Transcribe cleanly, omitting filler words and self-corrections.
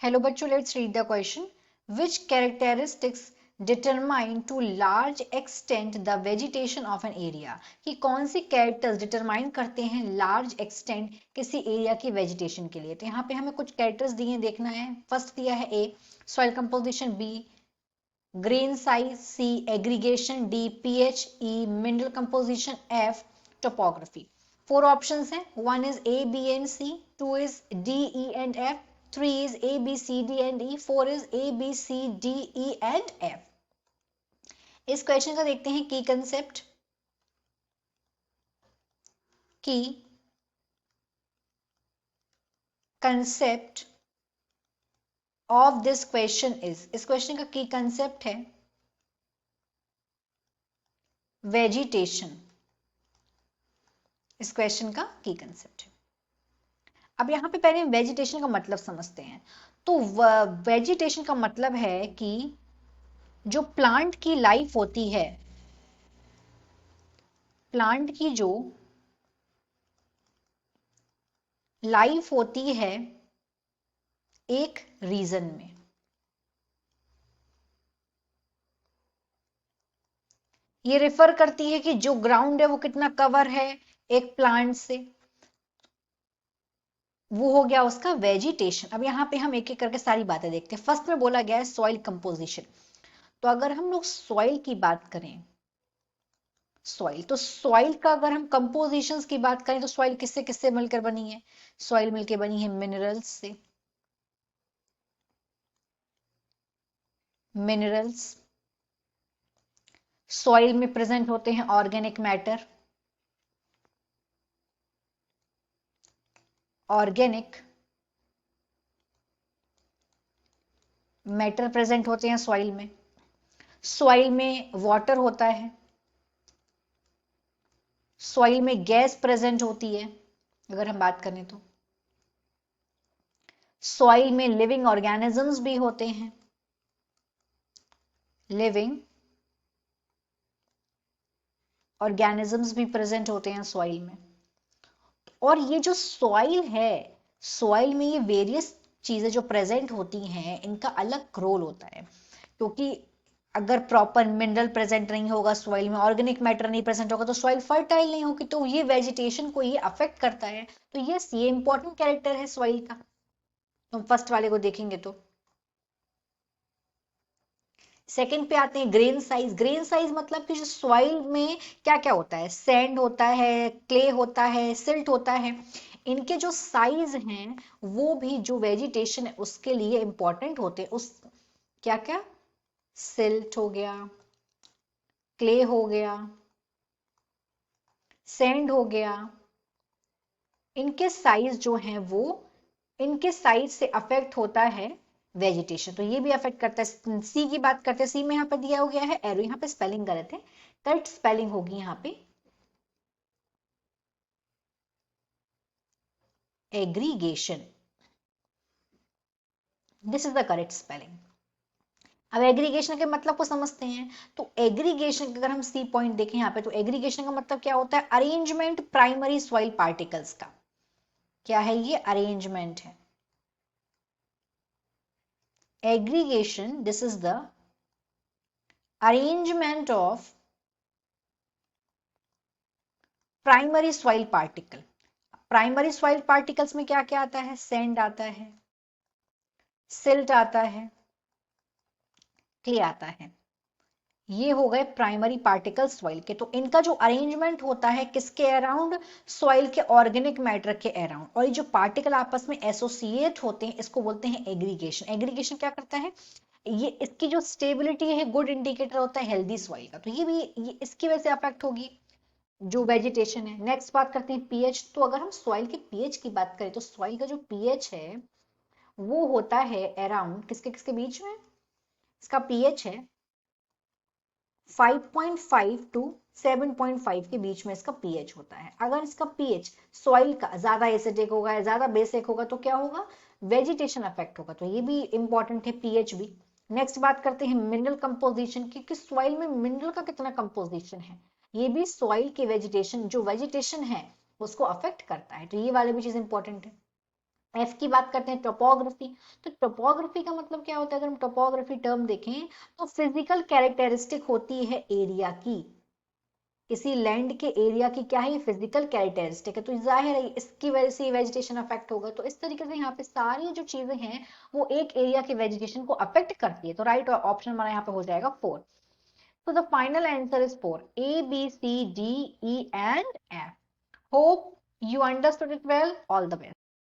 Hello बच्चों, let's read the question. Which characteristics determine to large extent the vegetation of an area? कि कौन सी characters determine करते हैं large extent किसी area की vegetation के लिए? तो यहाँ पे हमें कुछ characters दिए हैं, देखना है. First दिया है A soil composition, B grain size, C aggregation, D pH, E mineral composition, F topography. Four options हैं. One is A, B and C. Two is D, E and F. 3 is A, B, C, D and E. 4 is A, B, C, D, E and F. इस question का देखते हैं की concept. की concept of this question is, इस question का की concept है वेजिटेशन. इस क्वेश्चन का की कंसेप्ट है. अब यहां पे पहले वेजिटेशन का मतलब समझते हैं. तो वेजिटेशन का मतलब है कि जो प्लांट की लाइफ होती है, प्लांट की जो लाइफ होती है एक रीजन में, ये रेफर करती है कि जो ग्राउंड है वो कितना कवर है एक प्लांट से, वो हो गया उसका वेजिटेशन. अब यहां पे हम एक एक करके सारी बातें देखते हैं. फर्स्ट में बोला गया है सॉइल कंपोजिशन. तो अगर हम लोग सॉइल की बात करें, सॉइल, तो सॉइल का अगर हम कंपोजिशंस की बात करें तो सॉइल किससे किससे मिलकर बनी है? सॉइल मिलकर बनी है मिनरल्स से. मिनरल्स, सॉइल में प्रेजेंट होते हैं organic matter, organic matter present होते हैं सॉइल में. सॉइल में वाटर होता है, सॉइल में गैस प्रेजेंट होती है अगर हम बात करें तो. सॉइल में लिविंग ऑर्गेनिजम्स भी होते हैं, लिविंग ऑर्गेनिजम्स भी प्रेजेंट होते हैं सॉइल में. और ये जो सॉइल है, सॉइल में ये वेरियस चीजें जो प्रेजेंट होती हैं, इनका अलग रोल होता है. क्योंकि अगर प्रॉपर मिनरल प्रेजेंट नहीं होगा सॉइल में, ऑर्गेनिक मैटर नहीं प्रेजेंट होगा, तो सॉइल फर्टाइल नहीं होगी, तो ये वेजिटेशन को ये अफेक्ट करता है. तो यस, ये इंपॉर्टेंट कैरेक्टर है सॉइल का. तो फर्स्ट वाले को देखेंगे तो सेकंड पे आते हैं ग्रेन साइज. ग्रेन साइज मतलब कि जो सॉइल में क्या क्या होता है, सैंड होता है, क्ले होता है, सिल्ट होता है, इनके जो साइज हैं वो भी जो वेजिटेशन है उसके लिए इंपॉर्टेंट होते हैं. उस क्या क्या, सिल्ट हो गया, क्ले हो गया, सैंड हो गया, इनके साइज जो हैं वो, इनके साइज से अफेक्ट होता है वेजिटेशन. तो ये भी अफेक्ट करता है. सी की बात करते हैं. सी में यहाँ पे दिया हो गया है एरो, यहाँ पे स्पेलिंग गलत है, करेक्ट स्पेलिंग होगी यहाँ पे aggregation. This is the correct spelling. अब एग्रीगेशन के मतलब को समझते हैं. तो एग्रीगेशन अगर हम सी पॉइंट देखें यहाँ पे, तो एग्रीगेशन का मतलब क्या होता है? अरेंजमेंट प्राइमरी सॉइल पार्टिकल्स का. क्या है ये? अरेंजमेंट है. aggregation, this is the arrangement of primary soil particle. Primary soil particles में क्या क्या आता है? सैंड आता है, सिल्ट आता है, क्ले आता है. ये हो गए प्राइमरी पार्टिकल सॉइल के. तो इनका जो अरेंजमेंट होता है किसके अराउंड? सॉइल के ऑर्गेनिक मैटर के अराउंड. और ये जो पार्टिकल आपस में एसोसिएट होते हैं इसको बोलते हैं एग्रीगेशन. एग्रीगेशन क्या करता है? ये इसकी जो स्टेबिलिटी है गुड इंडिकेटर होता है हेल्दी सॉइल का. तो ये इसकी वजह से अफेक्ट होगी जो वेजिटेशन है. नेक्स्ट बात करते हैं पीएच. तो अगर हम सॉइल के पीएच की बात करें तो सॉइल का जो पीएच है वो होता है अराउंड किसके किसके बीच में? इसका पीएच है 5.5 टू 7.5 के बीच में इसका पीएच होता है. अगर इसका पीएच सॉइल का ज्यादा एसिडिक होगा या ज्यादा बेसिक होगा तो क्या होगा? वेजिटेशन अफेक्ट होगा. तो ये भी इंपॉर्टेंट है पीएच भी. नेक्स्ट बात करते हैं मिनरल कंपोजिशन की, कि सॉइल में मिनरल का कितना कंपोजिशन है. ये भी सॉइल की वेजिटेशन, जो वेजिटेशन है उसको अफेक्ट करता है. तो ये वाले भी चीज इंपॉर्टेंट है. एफ की बात करते हैं टोपोग्राफी। तो टोपोग्राफी का मतलब क्या होता है, अगर हम टोपोग्राफी टर्म देखें तो फिजिकल कैरेक्टरिस्टिक होती है एरिया की, किसी लैंड के एरिया की क्या है, फिजिकल कैरेक्टरिस्टिक है, तो जाहिर है इसकी वजह से वेजिटेशन अफेक्ट होगा। तो इस तरीके से यहाँ पे सारी जो चीजें हैं वो एक एरिया के वेजिटेशन को अफेक्ट करती है। तो राइट ऑप्शन हमारा यहाँ पे हो जाएगा 4। तो the final answer is 4, A B C D E and F. Hope you understood it well. All the best.